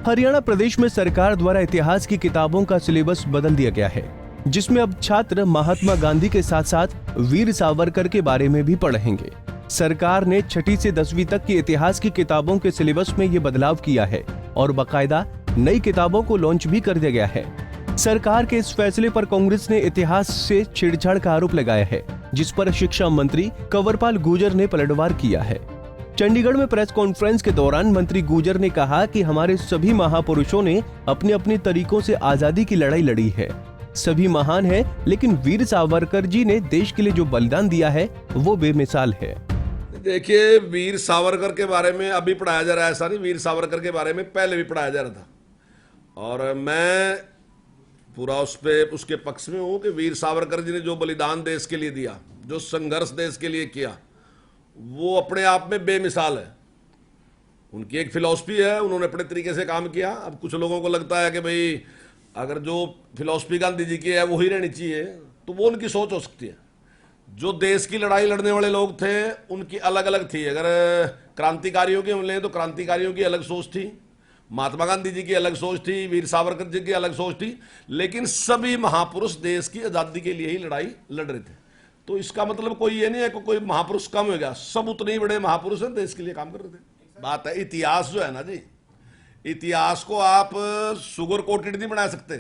हरियाणा प्रदेश में सरकार द्वारा इतिहास की किताबों का सिलेबस बदल दिया गया है, जिसमें अब छात्र महात्मा गांधी के साथ साथ वीर सावरकर के बारे में भी पढ़ेंगे। सरकार ने 6वीं से 10वीं तक की इतिहास की किताबों के सिलेबस में ये बदलाव किया है और बाकायदा नई किताबों को लॉन्च भी कर दिया गया है। सरकार के इस फैसले पर कांग्रेस ने इतिहास से छेड़छाड़ का आरोप लगाया है, जिस पर शिक्षा मंत्री कंवरपाल गुर्जर ने पलटवार किया है। चंडीगढ़ में प्रेस कॉन्फ्रेंस के दौरान मंत्री गुर्जर ने कहा कि हमारे सभी महापुरुषों ने अपने अपने तरीकों से आजादी की लड़ाई लड़ी है। सभी महान हैं, लेकिन वीर सावरकर जी ने देश के लिए जो बलिदान दिया है वो बेमिसाल है। देखिए, वीर सावरकर के बारे में अभी पढ़ाया जा रहा है, ऐसा नहीं, वीर सावरकर के बारे में पहले भी पढ़ाया जा रहा था और मैं पूरा उसके पक्ष में हूँ कि वीर सावरकर जी ने जो बलिदान देश के लिए दिया, जो संघर्ष देश के लिए किया, वो अपने आप में बेमिसाल है। उनकी एक फिलॉसफी है, उन्होंने अपने तरीके से काम किया। अब कुछ लोगों को लगता है कि भाई अगर जो फिलॉसफी गांधी जी की है वो ही रहनी चाहिए, तो वो उनकी सोच हो सकती है। जो देश की लड़ाई लड़ने वाले लोग थे उनकी अलग अलग थी। अगर क्रांतिकारियों की हम लें तो क्रांतिकारियों की अलग सोच थी, महात्मा गांधी जी की अलग सोच थी, वीर सावरकर जी की अलग सोच थी, लेकिन सभी महापुरुष देश की आज़ादी के लिए ही लड़ाई लड़ रहे थे। तो इसका मतलब कोई ये नहीं है कि कोई महापुरुष कम हो गया, सब उतने ही बड़े महापुरुष हैं, देश के लिए काम कर रहे थे। बात है इतिहास जो है ना जी, इतिहास को आप शुगर कोटेड नहीं बना सकते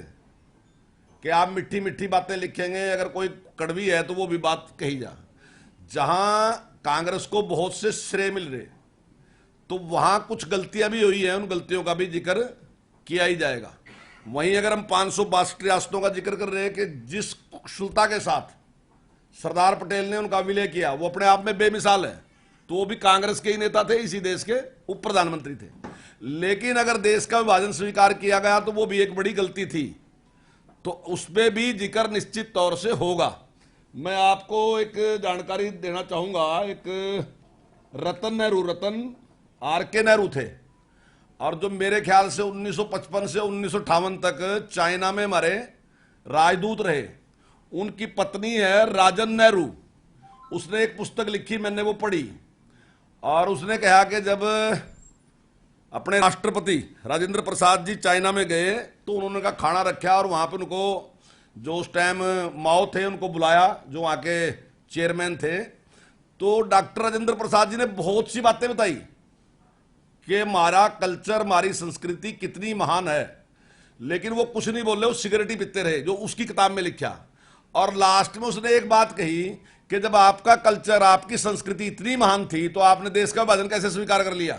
कि आप मिट्टी मिट्टी बातें लिखेंगे, अगर कोई कड़वी है तो वो भी बात कही जा। जहां कांग्रेस को बहुत से श्रेय मिल रहे तो वहां कुछ गलतियां भी हुई है, उन गलतियों का भी जिक्र किया ही जाएगा। वहीं अगर हम 562 रियासतों का जिक्र कर रहे हैं कि जिस कुशलता के साथ सरदार पटेल ने उनका विलय किया वो अपने आप में बेमिसाल है, तो वो भी कांग्रेस के ही नेता थे, इसी देश के उप प्रधानमंत्री थे। लेकिन अगर देश का विभाजन स्वीकार किया गया तो वो भी एक बड़ी गलती थी, तो उसमें भी जिक्र निश्चित तौर से होगा। मैं आपको एक जानकारी देना चाहूंगा। एक रतन आर.के. नेहरू थे और जो मेरे ख्याल से 1955 से 1958 तक चाइना में हमारे राजदूत रहे, उनकी पत्नी है राजन नेहरू। उसने एक पुस्तक लिखी, मैंने वो पढ़ी, और उसने कहा कि जब अपने राष्ट्रपति राजेंद्र प्रसाद जी चाइना में गए तो उन्होंने का खाना रखा और वहां पे उनको जो उस टाइम माओ थे उनको बुलाया, जो वहां के चेयरमैन थे। तो डॉक्टर राजेंद्र प्रसाद जी ने बहुत सी बातें बताई कि हमारा कल्चर, हमारी संस्कृति कितनी महान है, लेकिन वो कुछ नहीं बोले, वो सिगरेट ही पीते रहे, जो उसकी किताब में लिखा। और लास्ट में उसने एक बात कही कि जब आपका कल्चर, आपकी संस्कृति इतनी महान थी तो आपने देश का विभाजन कैसे स्वीकार कर लिया।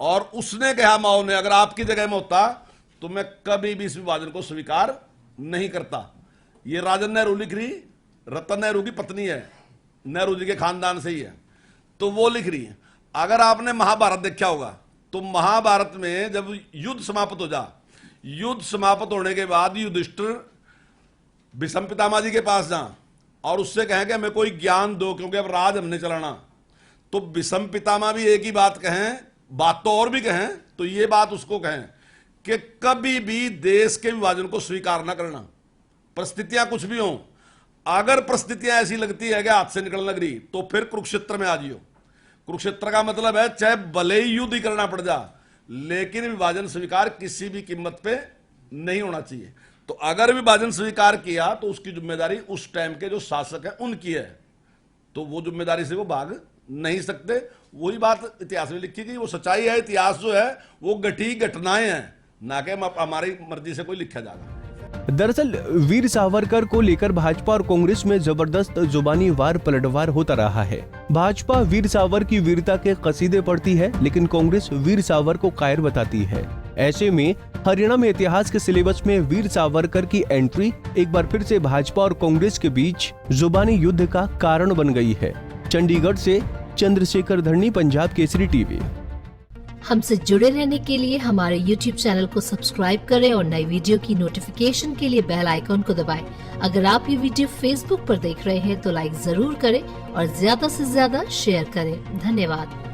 और उसने कहा, माओ ने, अगर आपकी जगह में होता तो मैं कभी भी इस विभाजन को स्वीकार नहीं करता। ये राजन नेहरू लिख रही, रतन नेहरू की पत्नी है, नेहरू जी के खानदान से ही है, तो वो लिख रही है। अगर आपने महाभारत देखा होगा तो महाभारत में जब युद्ध समाप्त हो जा, युद्ध समाप्त होने के बाद युधिष्ठिर भीष्म पितामह जी के पास जा और उससे कहें कि हमें कोई ज्ञान दो, क्योंकि अब राज हमने चलाना। तो भीष्म पितामह भी एक ही बात कहें, बात तो और भी कहें, तो ये बात उसको कहें कि कभी भी देश के विभाजन को स्वीकार ना करना, परिस्थितियां कुछ भी हों। अगर परिस्थितियां ऐसी लगती है कि हाथ से निकलने लग रही तो फिर कुरुक्षेत्र में आ जियो। कुरुक्षेत्र का मतलब है चाहे भले ही युद्ध ही करना पड़ जा, लेकिन विभाजन स्वीकार किसी भी कीमत पे नहीं होना चाहिए। तो अगर विभाजन स्वीकार किया तो उसकी जिम्मेदारी उस टाइम के जो शासक है उनकी है, तो वो जिम्मेदारी से वो भाग नहीं सकते। वही बात इतिहास में लिखी गई, वो सच्चाई है। इतिहास जो है वो घटी घटनाएं हैं, ना कि हमारी मर्जी से कोई लिखा जाएगा। दरअसल वीर सावरकर को लेकर भाजपा और कांग्रेस में जबरदस्त जुबानी वार पलटवार होता रहा है। भाजपा वीर सावर की वीरता के कसीदे पढ़ती है, लेकिन कांग्रेस वीर सावर को कायर बताती है। ऐसे में हरियाणा में इतिहास के सिलेबस में वीर सावरकर की एंट्री एक बार फिर से भाजपा और कांग्रेस के बीच जुबानी युद्ध का कारण बन गई है। चंडीगढ़ से चंद्रशेखर धरनी, पंजाब केसरी टीवी। हमसे जुड़े रहने के लिए हमारे YouTube चैनल को सब्सक्राइब करें और नई वीडियो की नोटिफिकेशन के लिए बेल आइकॉन को दबाएं। अगर आप ये वीडियो Facebook पर देख रहे हैं तो लाइक जरूर करें और ज्यादा से ज्यादा शेयर करें। धन्यवाद।